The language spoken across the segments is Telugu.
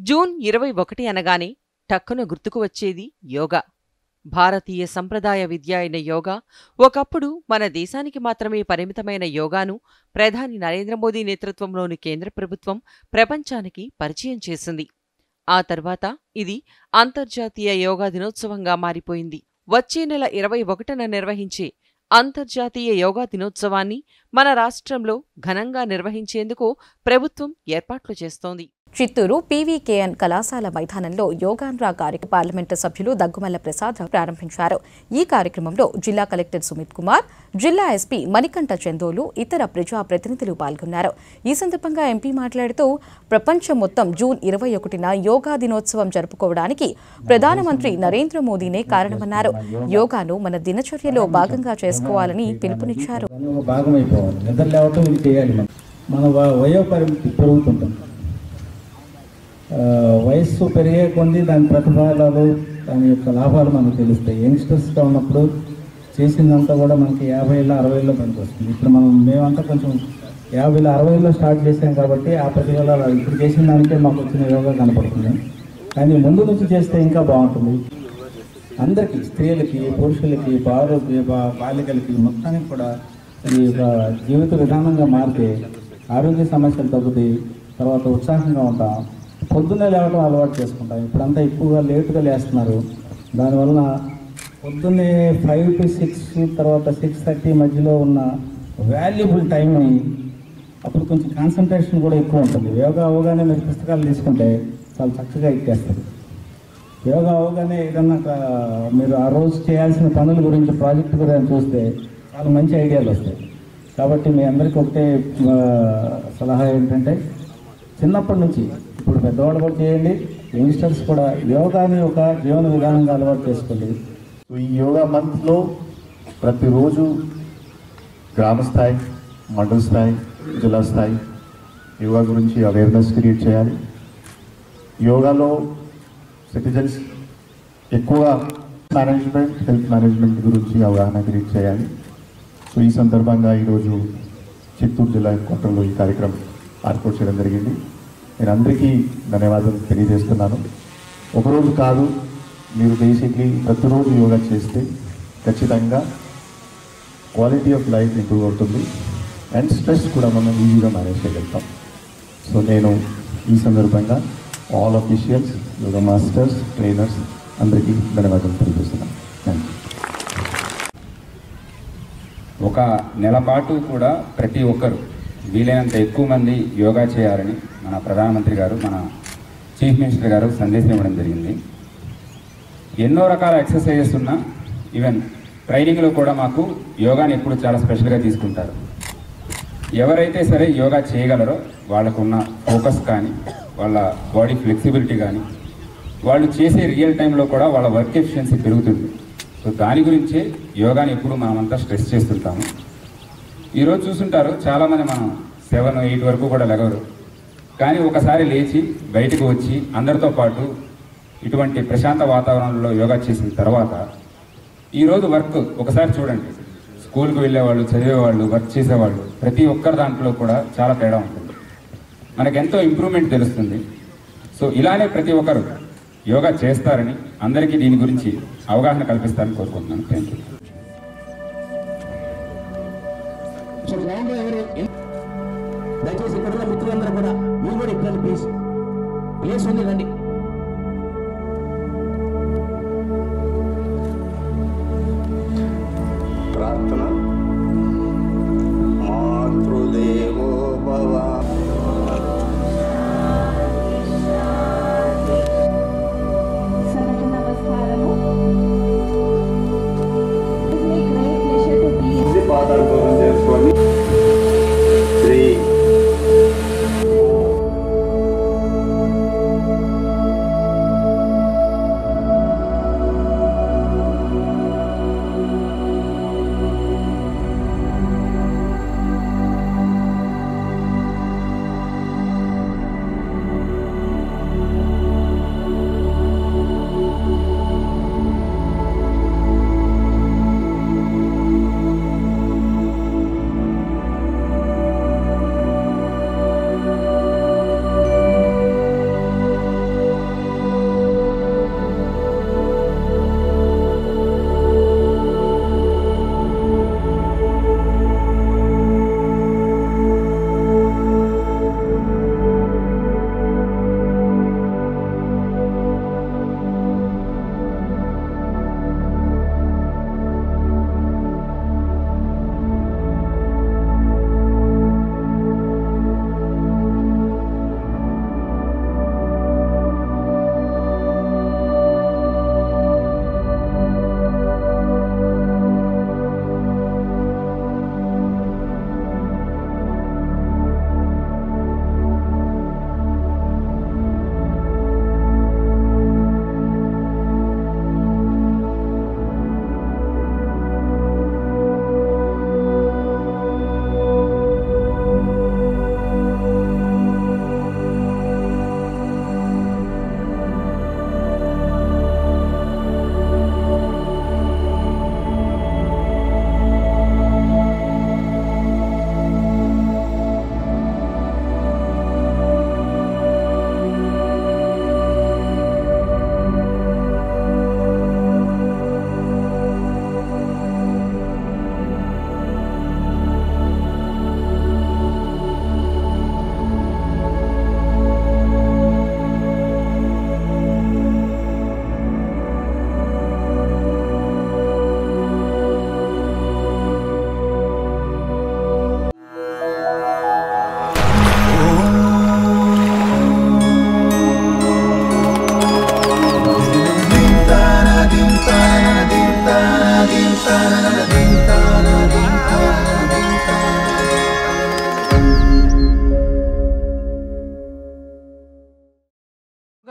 జూన్ 21 అనగానే టక్కున గుర్తుకు వచ్చేది యోగా. భారతీయ సంప్రదాయ విద్య అయిన యోగా ఒకప్పుడు మన దేశానికి మాత్రమే పరిమితమైన యోగాను ప్రధాని నరేంద్ర మోదీ నేతృత్వంలోని కేంద్ర ప్రభుత్వం ప్రపంచానికి పరిచయం చేసింది. ఆ తర్వాత ఇది అంతర్జాతీయ యోగా దినోత్సవంగా మారిపోయింది. వచ్చే నెల 21న నిర్వహించే అంతర్జాతీయ యోగా దినోత్సవాన్ని మన రాష్ట్రంలో ఘనంగా నిర్వహించేందుకు ప్రభుత్వం ఏర్పాట్లు చేస్తోంది. చిత్తూరు పీవీకేఎన్ కళాశాల మైదానంలో యోగాంధ్ర కార్యక్రమ పార్లమెంటు సభ్యులు దగ్గుమల్ల ప్రసాద్ ప్రారంభించారు. ఈ కార్యక్రమంలో జిల్లా కలెక్టర్ సుమిత్ కుమార్, జిల్లా ఎస్పీ మణికంఠ చందోలు, ఇతర ప్రజా ప్రతినిధులు పాల్గొన్నారు. ఈ సందర్భంగా ఎంపీ మాట్లాడుతూ ప్రపంచం మొత్తం జూన్ 21న యోగా దినోత్సవం జరుపుకోవడానికి ప్రధానమంత్రి నరేంద్ర మోదీనే కారణమన్నారు. యోగాను మన దినచర్యలో భాగంగా చేసుకోవాలని పిలుపునిచ్చారు. వయస్సు పెరిగే కొద్ది దాని ప్రతిఫలాలు, దాని యొక్క లాభాలు మనకు తెలుస్తాయి. యంగ్స్టర్స్గా ఉన్నప్పుడు చేసిందంతా కూడా మనకి 50 60 పనికి వస్తుంది. ఇప్పుడు మేమంతా కొంచెం 50 60 స్టార్ట్ చేసాం కాబట్టి ఆ ప్రతిఫలాలు ఇప్పుడు చేసిన దానికే మాకు వచ్చిన యోగా కనపడుతుంది. కానీ ముందు నుంచి చేస్తే ఇంకా బాగుంటుంది. అందరికీ, స్త్రీలకి, పురుషులకి, బాలికలకి మొత్తానికి కూడా ఈ యొక్క జీవిత విధానంగా మారితే ఆరోగ్య సమస్యలు తగ్గుతాయి. తర్వాత ఉత్సాహంగా ఉంటాం. పొద్దున్నే లేవటం అలవాటు చేసుకుంటాం. ఇప్పుడంతా ఎక్కువగా లేటుగా లేస్తున్నారు. దానివల్ల పొద్దున్నే 5 to 6 తర్వాత 6:30 మధ్యలో ఉన్న వాల్యుబుల్ టైంని అప్పుడు కొంచెం కాన్సన్ట్రేషన్ కూడా ఎక్కువ ఉంటుంది. యోగా అవగానే మీరు పుస్తకాలు తీసుకుంటే చాలా చక్కగా ఎక్కేస్తారు. యోగా అవగానే ఏదన్నా మీరు ఆ రోజు చేయాల్సిన పనుల గురించి, ప్రాజెక్ట్ గురించి చూస్తే చాలా మంచి ఐడియాలు వస్తాయి. కాబట్టి మీ అందరికీ ఒకటే సలహా ఏంటంటే చిన్నప్పటి నుంచి, ఇప్పుడు పెద్దవాళ్ళు కూడా చేయండి, యంగ్స్టర్స్ కూడా యోగాని ఒక జీవన విధానంగా అలవాటు చేసుకోండి. ఈ యోగా మంత్లో ప్రతిరోజు గ్రామ స్థాయి, మండల స్థాయి, జిల్లా స్థాయి యోగా గురించి అవేర్నెస్ క్రియేట్ చేయాలి. యోగాలో సిటిజన్స్ ఎక్కువగా హెల్త్ మేనేజ్మెంట్ గురించి అవగాహన క్రియేట్ చేయాలి. సో ఈ సందర్భంగా ఈరోజు చిత్తూరు జిల్లా హెడ్క్వార్టర్లో ఈ కార్యక్రమం ఏర్పాటు చేయడం జరిగింది. నేను అందరికీ ధన్యవాదాలు తెలియజేస్తున్నాను. ఒకరోజు కాదు, మీరు బేసిక్లీ ప్రతిరోజు యోగా చేస్తే ఖచ్చితంగా క్వాలిటీ ఆఫ్ లైఫ్ ఇంప్రూవ్ అవుతుంది అండ్ స్ట్రెస్ కూడా మనం ఈజీగా మేనేజ్ చేయగలుగుతాం. సో నేను ఈ సందర్భంగా all officials, yoga masters, trainers అందరికీ ధన్యవాదాలు తెలియజేస్తున్నాను. Thank you. ఒక నెల పాటు కూడా ప్రతి ఒక్కరు వీలైనంత ఎక్కువ మంది యోగా చేయాలని మన ప్రధానమంత్రి గారు, మన చీఫ్ మినిస్టర్ గారు సందేశం ఇవ్వడం జరిగింది. ఎన్నో రకాల ఎక్సర్సైజెస్ ఉన్నా, ఈవెన్ ట్రైనింగ్లో కూడా మాకు యోగాని ఎప్పుడు చాలా స్పెషల్గా తీసుకుంటారు. ఎవరైతే సరే యోగా చేయగలరో వాళ్ళకున్న ఫోకస్ కానీ, వాళ్ళ బాడీ ఫ్లెక్సిబిలిటీ కానీ, వాళ్ళు చేసే రియల్ టైంలో కూడా వాళ్ళ వర్క్ ఎఫిషియన్సీ పెరుగుతుంది. సో దాని గురించే యోగాని ఎప్పుడు మనమంతా స్ట్రెస్ చేస్తుంటాము. ఈరోజు చూస్తుంటారు చాలామంది మనం 7, 8 వరకు కూడా లెగవరు. కానీ ఒకసారి లేచి బయటకు వచ్చి అందరితో పాటు ఇటువంటి ప్రశాంత వాతావరణంలో యోగా చేసిన తర్వాత ఈరోజు వర్క్ ఒకసారి చూడండి. స్కూల్కి వెళ్ళేవాళ్ళు, చదివేవాళ్ళు, వర్క్ చేసేవాళ్ళు ప్రతి ఒక్కరి దాంట్లో కూడా చాలా తేడా ఉంటుంది. మనకెంతో ఇంప్రూవ్మెంట్ తెలుస్తుంది. సో ఇలానే ప్రతి ఒక్కరు యోగా చేస్తారని, అందరికీ దీని గురించి అవగాహన కల్పిస్తారని కోరుకుంటున్నాను. Thank you. దయచేసి ఇక్కడ ఉన్న మిత్రులందరూ కూడా మీరు కూడా ఇక్కడ ప్లేస్ ఉంది, రండి. ప్రార్థన. మాతృదేవో భవ. పాదాలు చేసుకొని శ్రీ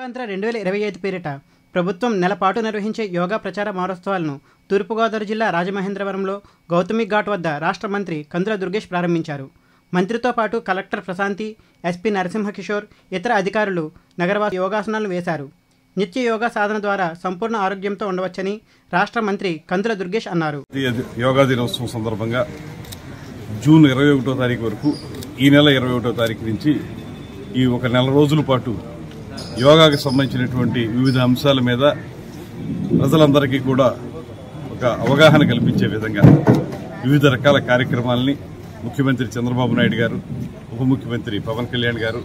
యోగాంధ్ర 2025 పేరిట ప్రభుత్వం నెలపాటు నిర్వహించే యోగా ప్రచార మహోత్సవాలను తూర్పుగోదావరి జిల్లా రాజమహేంద్రవరంలో గౌతమి ఘాట్ వద్ద రాష్ట్ర మంత్రి కందుల దుర్గేష్ ప్రారంభించారు. మంత్రితో పాటు కలెక్టర్ ప్రశాంతి, ఎస్పీ నరసింహకిషోర్, ఇతర అధికారులు నగరవాసి యోగాసనాలు వేశారు. నిత్య యోగా సాధన ద్వారా సంపూర్ణ ఆరోగ్యంతో ఉండవచ్చని రాష్ట్ర మంత్రి కందుల దుర్గేష్ అన్నారు. యోగా దినోత్సవం సందర్భంగా జూన్ 21వ తారీఖు వరకు ఈ నెల 21వ తారీఖు నుంచి ఈ ఒక నెల రోజుల పాటు యోగాకి సంబంధించినటువంటి వివిధ అంశాల మీద ప్రజలందరికీ కూడా ఒక అవగాహన కల్పించే విధంగా వివిధ రకాల కార్యక్రమాలని ముఖ్యమంత్రి చంద్రబాబు నాయుడు గారు, ఉప ముఖ్యమంత్రి పవన్ కళ్యాణ్ గారు,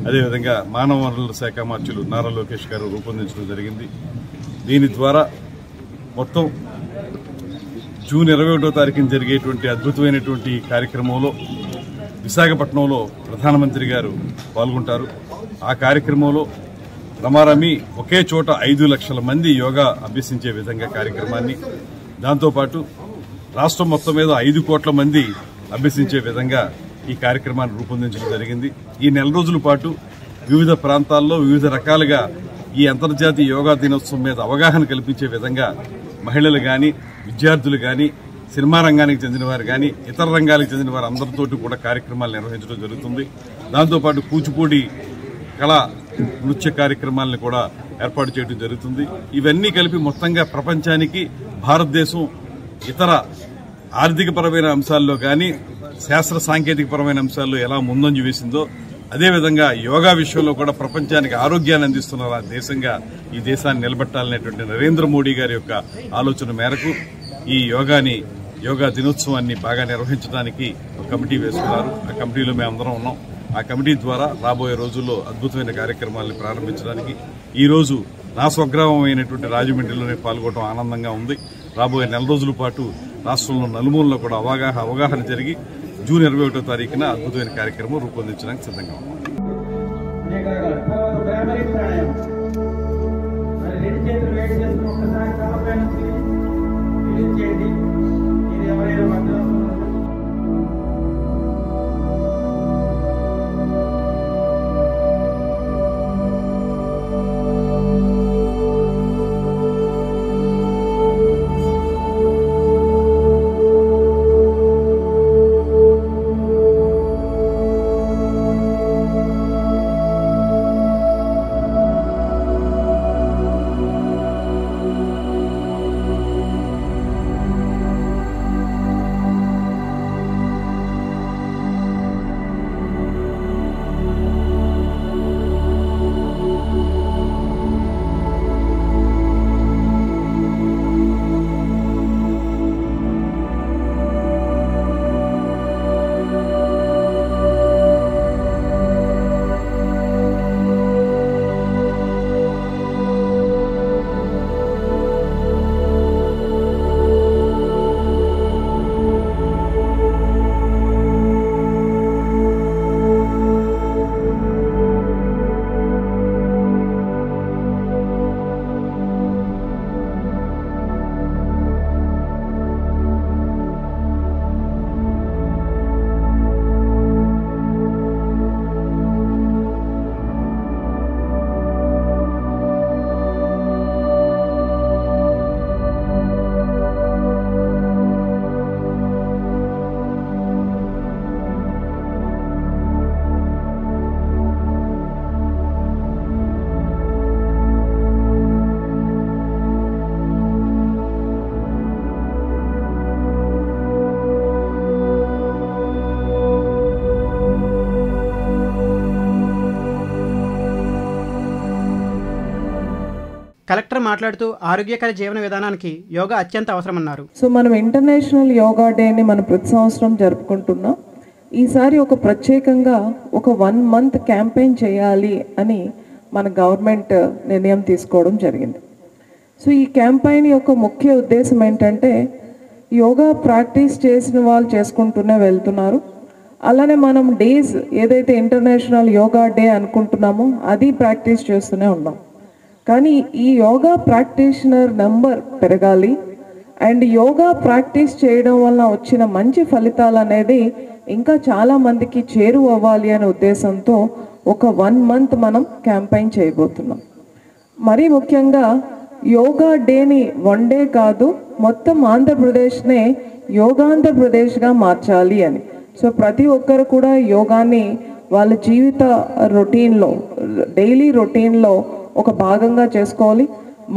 అదేవిధంగా మానవ వనరుల శాఖ మంత్రులు నారా లోకేష్ గారు రూపొందించడం జరిగింది. దీని ద్వారా మొత్తం జూన్ 21వ తారీఖున జరిగేటువంటి అద్భుతమైనటువంటి కార్యక్రమంలో విశాఖపట్నంలో ప్రధానమంత్రి గారు పాల్గొంటారు. ఆ కార్యక్రమంలో రమారమి ఒకే చోట 5 లక్షల మంది యోగా అభ్యసించే విధంగా కార్యక్రమాన్ని, దాంతోపాటు రాష్ట్రం మొత్తం మీద 5 కోట్ల మంది అభ్యసించే విధంగా ఈ కార్యక్రమాన్ని రూపొందించడం జరిగింది. ఈ నెల రోజుల పాటు వివిధ ప్రాంతాల్లో వివిధ రకాలుగా ఈ అంతర్జాతీయ యోగా దినోత్సవం మీద అవగాహన కల్పించే విధంగా మహిళలు కానీ, విద్యార్థులు కానీ, సినిమా రంగానికి చెందిన వారు కానీ, ఇతర రంగాలకు చెందిన వారు అందరితోటి కూడా కార్యక్రమాలు నిర్వహించడం జరుగుతుంది. దాంతోపాటు కూచిపూడి కళా నృత్య కార్యక్రమాలను కూడా ఏర్పాటు చేయడం జరుగుతుంది. ఇవన్నీ కలిపి మొత్తంగా ప్రపంచానికి భారతదేశం ఇతర ఆర్థికపరమైన అంశాల్లో కానీ, శాస్త్ర సాంకేతికపరమైన అంశాల్లో ఎలా ముందంజ వేసిందో అదేవిధంగా యోగా విషయంలో కూడా ప్రపంచానికి ఆరోగ్యాన్ని అందిస్తున్న దేశంగా ఈ దేశాన్ని నిలబెట్టాలనేటువంటి నరేంద్ర మోడీ గారి యొక్క ఆలోచన మేరకు ఈ యోగా దినోత్సవాన్ని బాగా నిర్వహించడానికి ఒక కమిటీ వేసుకున్నారు. ఆ కమిటీలో మేమందరం ఉన్నాం. ఆ కమిటీ ద్వారా రాబోయే రోజుల్లో అద్భుతమైన కార్యక్రమాలను ప్రారంభించడానికి ఈరోజు నా స్వగ్రామం అయినటువంటి రాజమండ్రిలోనే పాల్గొనడం ఆనందంగా ఉంది. రాబోయే నెల రోజుల పాటు రాష్ట్రంలో నలుమూలలో కూడా అవగాహన జరిగి జూన్ 21వ తారీఖున అద్భుతమైన కార్యక్రమం రూపొందించడానికి సిద్ధంగా ఉన్నాం. కలెక్టర్ మాట్లాడుతూ ఆరోగ్యకర జీవన విధానానికి యోగా అత్యంత అవసరమన్నారు. సో మనం ఇంటర్నేషనల్ యోగా డేని మనం ప్రతి సంవత్సరం జరుపుకుంటున్నాం. ఈసారి ఒక ప్రత్యేకంగా ఒక 1 మంత్ క్యాంపెయిన్ చేయాలి అని మన గవర్నమెంట్ నిర్ణయం తీసుకోవడం జరిగింది. సో ఈ క్యాంపెయిన్ యొక్క ముఖ్య ఉద్దేశం ఏంటంటే యోగా ప్రాక్టీస్ చేసిన వాళ్ళు చేసుకుంటూనే వెళ్తున్నారు. అలానే మనం డేస్ ఏదైతే ఇంటర్నేషనల్ యోగా డే అనుకుంటున్నామో అది ప్రాక్టీస్ చేస్తూనే ఉన్నాం. కానీ ఈ యోగా ప్రాక్టీషనర్ నెంబర్ పెరగాలి అండ్ యోగా ప్రాక్టీస్ చేయడం వల్ల వచ్చిన మంచి ఫలితాలు అనేది ఇంకా చాలా మందికి చేరువవ్వాలి అనే ఉద్దేశంతో ఒక 1 మంత్ మనం క్యాంపెయిన్ చేయబోతున్నాం. మరీ ముఖ్యంగా యోగా డేని వన్ డే కాదు, మొత్తం ఆంధ్రప్రదేశ్నే యోగాంధ్రప్రదేశ్గా మార్చాలి అని. సో ప్రతి ఒక్కరు కూడా యోగాని వాళ్ళ జీవిత రొటీన్లో, డైలీ రొటీన్లో ఒక భాగంగా చేసుకోవాలి.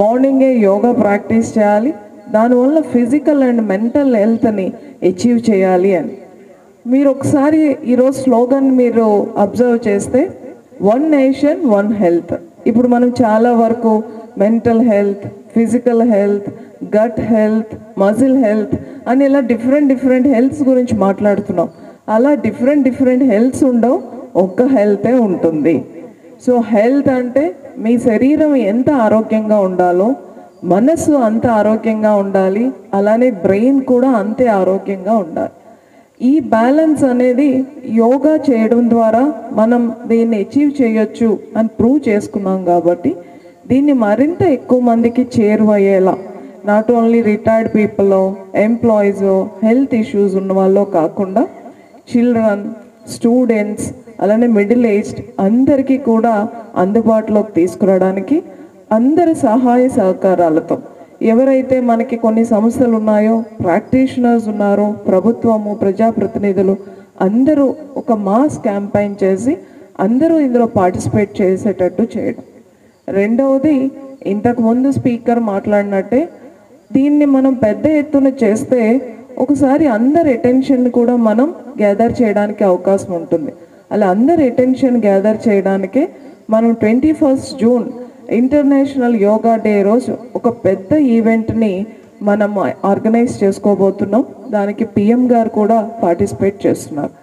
మార్నింగే యోగా ప్రాక్టీస్ చేయాలి. దానివల్ల ఫిజికల్ అండ్ మెంటల్ హెల్త్ని అచీవ్ చేయాలి అని. మీరు ఒకసారి ఈరోజు స్లోగన్ మీరు అబ్జర్వ్ చేస్తే, వన్ నేషన్ వన్ హెల్త్. ఇప్పుడు మనం చాలా వరకు mental health, physical health, gut health, muscle health అని ఇలా డిఫరెంట్ హెల్త్స్ గురించి మాట్లాడుతున్నాం. అలా డిఫరెంట్ హెల్త్స్ ఉండవు, ఒక్క హెల్తే ఉంటుంది. సో హెల్త్ అంటే మీ శరీరం ఎంత ఆరోగ్యంగా ఉండాలో మనసు అంత ఆరోగ్యంగా ఉండాలి, అలానే బ్రెయిన్ కూడా అంతే ఆరోగ్యంగా ఉండాలి. ఈ బ్యాలెన్స్ అనేది యోగా చేయడం ద్వారా మనం దీన్ని అచీవ్ చేయొచ్చు అని ప్రూవ్ చేసుకున్నాం. కాబట్టి దీన్ని మరింత ఎక్కువ మందికి చేరువయ్యేలా, not only retired people, employees, health issues ఉన్న వాళ్ళు కాకుండా చిల్డ్రన్, స్టూడెంట్స్, అలానే మిడిల్ ఏజ్డ్ అందరికీ కూడా అందుబాటులోకి తీసుకురావడానికి అందరి సహాయ సహకారాలతో, ఎవరైతే మనకి కొన్ని సంస్థలు ఉన్నాయో, ప్రాక్టీషనర్స్ ఉన్నారో, ప్రభుత్వము, ప్రజాప్రతినిధులు అందరూ ఒక మాస్ క్యాంపెయిన్ చేసి అందరూ ఇందులో పార్టిసిపేట్ చేసేటట్టు చేయడం. రెండవది, ఇంతకుముందు స్పీకర్ మాట్లాడినట్టే దీన్ని మనం పెద్ద ఎత్తున చేస్తే ఒకసారి అందరి అటెన్షన్ కూడా మనం గ్యాదర్ చేయడానికి అవకాశం ఉంటుంది. అలా అందరి అటెన్షన్ గ్యాదర్ చేయడానికే మనం 21 జూన్ ఇంటర్నేషనల్ యోగా డే రోజు ఒక పెద్ద ఈవెంట్ని మనం ఆర్గనైజ్ చేసుకోబోతున్నాం. దానికి పిఎం గారు కూడా పార్టిసిపేట్ చేస్తున్నారు.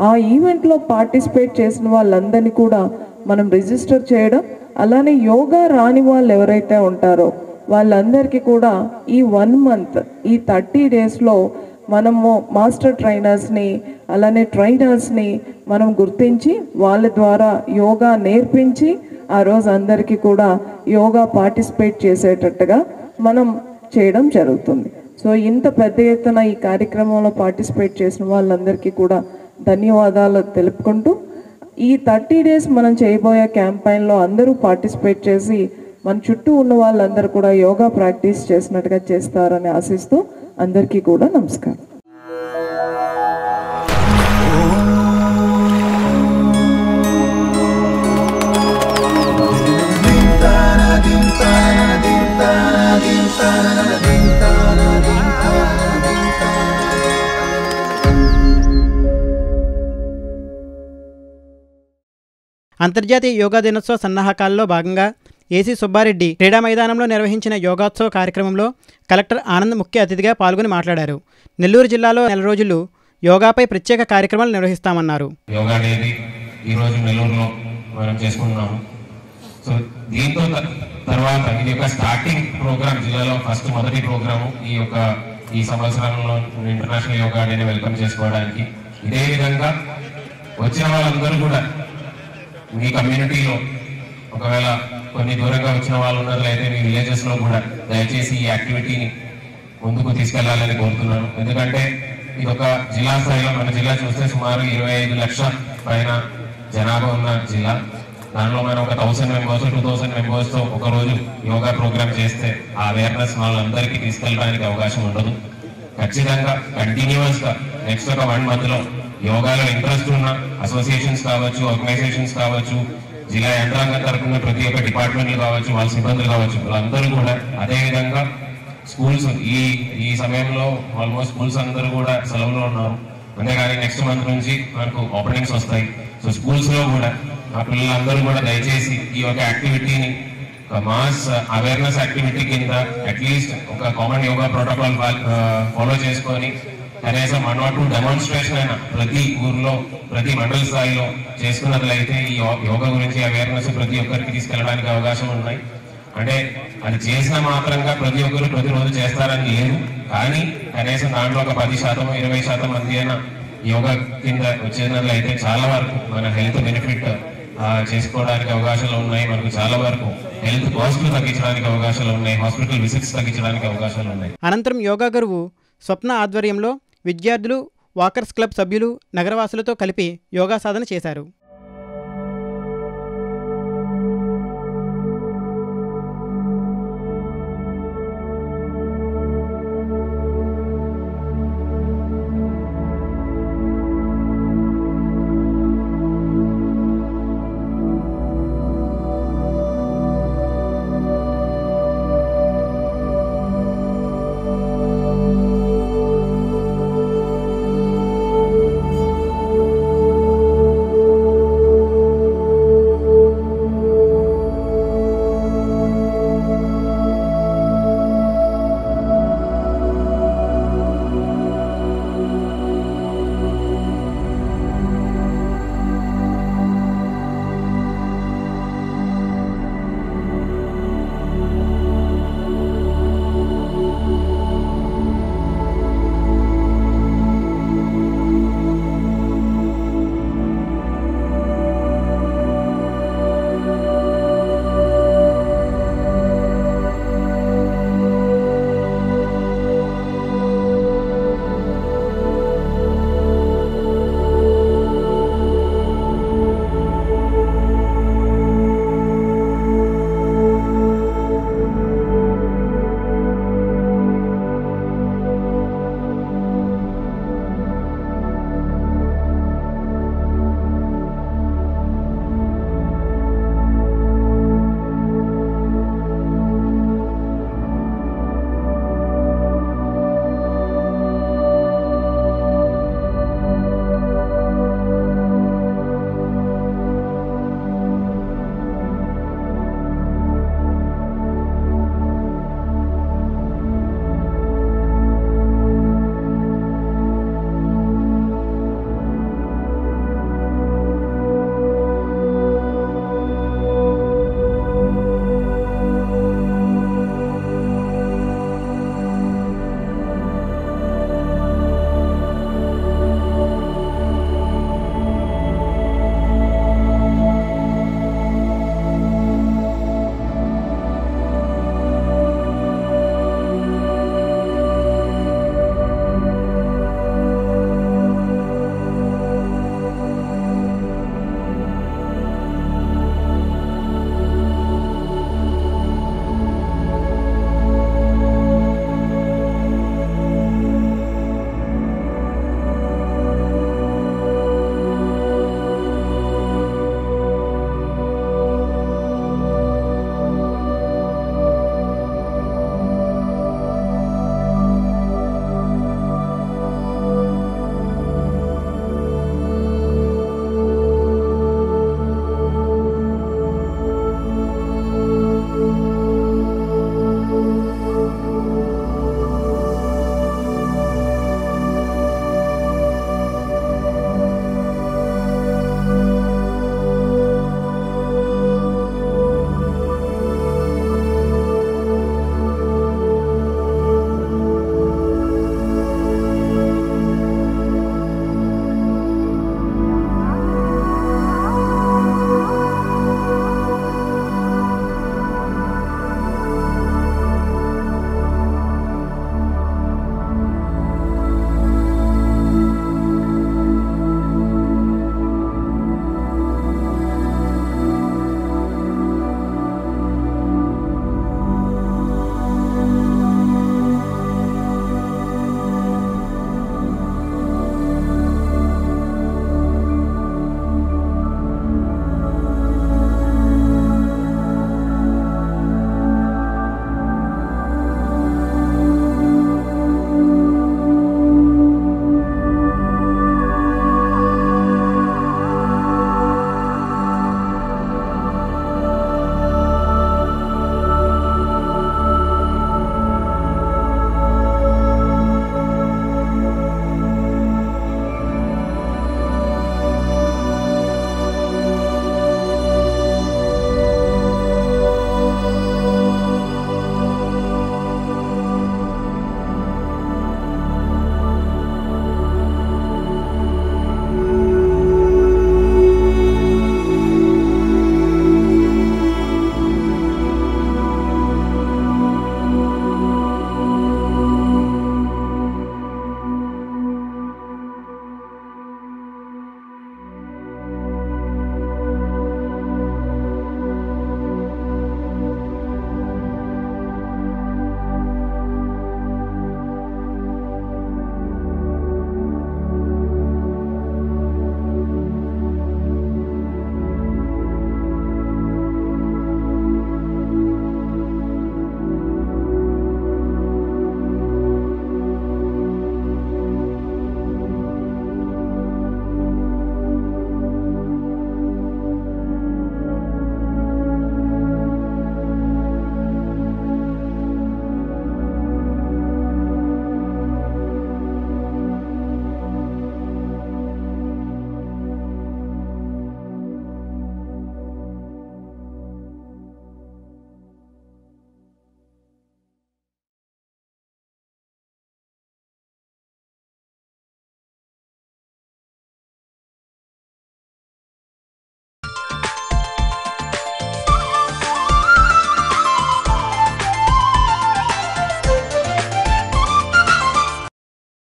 ఆ ఈవెంట్లో పార్టిసిపేట్ చేసిన వాళ్ళందరినీ కూడా మనం రిజిస్టర్ చేయడం, అలానే యోగా రాని వాళ్ళు ఎవరైతే ఉంటారో వాళ్ళందరికీ కూడా ఈ 1 మంత్, ఈ 30 డేస్లో మనము మాస్టర్ ట్రైనర్స్ని, అలానే ట్రైనర్స్ని మనం గుర్తించి వాళ్ళ ద్వారా యోగా నేర్పించి ఆ రోజు అందరికీ కూడా యోగా పార్టిసిపేట్ చేసేటట్టుగా మనం చేయడం జరుగుతుంది. సో ఇంత పెద్ద ఎత్తున ఈ కార్యక్రమంలో పార్టిసిపేట్ చేసిన వాళ్ళందరికీ కూడా ధన్యవాదాలు తెలుపుకుంటూ, ఈ 30 డేస్ మనం చేయబోయే క్యాంపెయిన్లో అందరూ పార్టిసిపేట్ చేసి మన చుట్టూ ఉన్న వాళ్ళందరూ కూడా యోగా ప్రాక్టీస్ చేసినట్టుగా చేస్తారని ఆశిస్తూ అందరికీ కూడా నమస్కారం. అంతర్జాతీయ యోగా దినోత్సవ సన్నాహకాల్లో భాగంగా ఏసీ సుబ్బారెడ్డి క్రీడా మైదానంలో నిర్వహించిన యోగాోత్సవ కార్యక్రమంలో కలెక్టర్ ఆనంద్ ముఖ్య అతిథిగా పాల్గొని మాట్లాడారు. నెల్లూరు జిల్లాలో 4 రోజులు యోగాపై ప్రత్యేక కార్యక్రమాలు నిర్వహిస్తామన్నారు. యోగా అనేది ఈరోజు నెల్లూరులో మనం చేసుకుంటున్నాము. సో దీంతో తర్వాత ఇది ఒక స్టార్టింగ్ ప్రోగ్రామ్, జిల్లాలో మొదటి ప్రోగ్రాము ఈ సంవత్సరంలో ఇంటర్నేషనల్ యోగా డేని వెల్కమ్ చేసుకోవడానికి. ఇదే విధంగా వచ్చిన వాళ్ళందరూ కూడా మీ కమ్యూనిటీలో ఒకవేళ కొన్ని దూరంగా వచ్చిన వాళ్ళు ఉన్నట్లయితే మీ విలేజెస్లో కూడా దయచేసి ఈ యాక్టివిటీని ముందుకు తీసుకెళ్లాలని కోరుతున్నాను. ఎందుకంటే ఇది ఒక జిల్లా స్థాయిలో, మన జిల్లా చూస్తే సుమారు 25 లక్షల పైన జనాభా ఉన్న జిల్లా. దానిలో మనం ఒక 1000 మెంబర్స్ 2000 మెంబర్స్తో ఒకరోజు యోగా ప్రోగ్రామ్ చేస్తే ఆ అవేర్నెస్ వాళ్ళందరికీ తీసుకెళ్ళడానికి అవకాశం ఉండదు. ఖచ్చితంగా కంటిన్యూస్గా నెక్స్ట్ ఒక 1 మంత్లో యోగాలో ఇంట్రెస్ట్ ఉన్న అసోసియేషన్స్ కావచ్చు, ఆర్గనైజేషన్స్ కావచ్చు, జిల్లా యంత్రాంగం తరఫున ప్రతి ఒక్క డిపార్ట్మెంట్లు కావచ్చు, వాళ్ళ సిబ్బందులు కావచ్చు, వాళ్ళందరూ కూడా అదేవిధంగా స్కూల్స్ ఈ సమయంలో ఆల్మోస్ట్ స్కూల్స్ అందరూ కూడా సెలవులో ఉన్నారు. అంతేగాని నెక్స్ట్ మంత్ నుంచి మనకు ఓపెనింగ్స్ వస్తాయి. సో స్కూల్స్లో కూడా ఆ పిల్లలందరూ కూడా దయచేసి ఈ యొక్క యాక్టివిటీని మాస్ అవేర్నెస్ యాక్టివిటీ కింద అట్లీస్ట్ ఒక కామన్ యోగా ప్రోటోకాల్ ఫాలో చేసుకొని కనీసం 1 or 2 డెమాన్స్ట్రేషన్ అయినా ప్రతి ఊర్లో, ప్రతి మండల స్థాయిలో చేసుకున్నట్లయితే ఈ యోగా గురించి అవేర్నెస్ ప్రతి ఒక్కరికి తీసుకెళ్ళడానికి అవకాశం ఉన్నాయి. అంటే అది చేసిన మాత్రంగా ప్రతి ఒక్కరు ప్రతిరోజు చేస్తారని లేదు, కానీ కనీసం దాంట్లో ఒక 10%, 20% మంది అయినా యోగా కింద వచ్చేసినట్లయితే చాలా వరకు మన హెల్త్ బెనిఫిట్ చేసుకోవడానికి అవకాశాలు ఉన్నాయి. మనకు చాలా వరకు హెల్త్ కాస్ట్లు తగ్గించడానికి అవకాశాలు ఉన్నాయి, హాస్పిటల్ విజిట్స్ తగ్గించడానికి అవకాశాలు ఉన్నాయి. అనంతరం యోగా గురువు స్వప్న ఆధ్వర్యంలో విద్యార్థులు, వాకర్స్ క్లబ్ సభ్యులు, నగరవాసులతో కలిపి యోగా సాధన చేశారు.